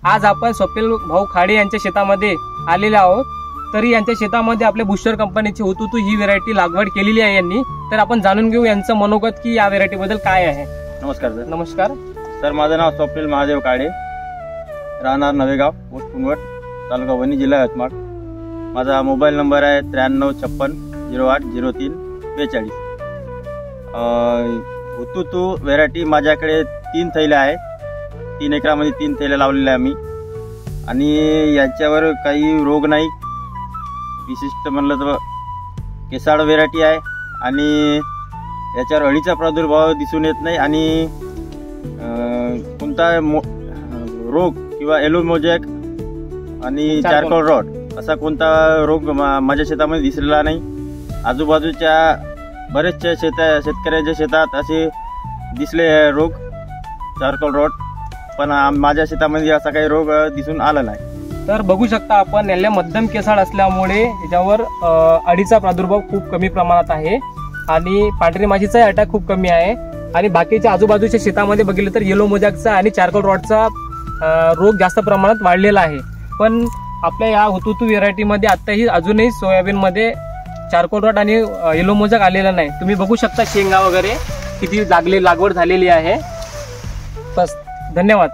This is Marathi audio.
आज आपण स्वप्नील भाऊ खाडे यांच्या शेतामध्ये आलेले आहोत। तरी यांच्या शेतामध्ये आपल्या बुस्टर कंपनीची हुतुतू ही व्हेरायटी लागवड केलेली आहे यांनी। तर आपण जाणून घेऊ यांचं मनोगत की या व्हेरायटी बद्दल काय आहे। नमस्कार सर। नमस्कार सर, माझं नाव स्वप्नील महादेव खाडे, राहणार नवेगाव, पोस्ट पुनवट, तालुका वणी, जिल्हा यवतमाळ। माझा मोबाईल नंबर आहे 9356080342। हुतुतू व्हेरायटी माझ्याकडे 3 थैल्या आहे। 3 एकरामध्ये 3 थैल्या लावलेल्या आम्ही आणि याच्यावर काही रोग नाही। विशिष्ट म्हणलं तर केसाळ व्हेरायटी आहे आणि याच्यावर अळीचा प्रादुर्भाव दिसून येत नाही आणि कोणता रोग किंवा येलो मोजॅक आणि चारकोल रॉट असा कोणता रोग माझ्या शेतामध्ये दिसलेला नाही। आजूबाजूच्या बरेचशा शेतकऱ्यांच्या शेतात असे दिसले रोग चारकोल रॉट, पण माझ्या शेतामध्ये असा काही रोग दिसून आला नाही। तर बघू शकता आपण, याला मध्यम केसाळ असल्यामुळे याच्यावर अळीचा प्रादुर्भाव खूप कमी प्रमाणात आहे आणि पांढरी माशीचा अटॅक खूप कमी आहे आणि बाकीच्या आजूबाजूच्या शेतामध्ये बघितलं तर येलो मोजॅकचा आणि चारकोल रॉटचा रोग जास्त प्रमाणात वाढलेला आहे। पण आपल्या या हुतुतू व्हेरायटीमध्ये आताही अजूनही सोयाबीनमध्ये चारकोल रॉट आणि येलो मोजॅक आलेला नाही। तुम्ही बघू शकता शेंगा वगैरे किती लागवड झालेली आहे। बस, धन्यवाद।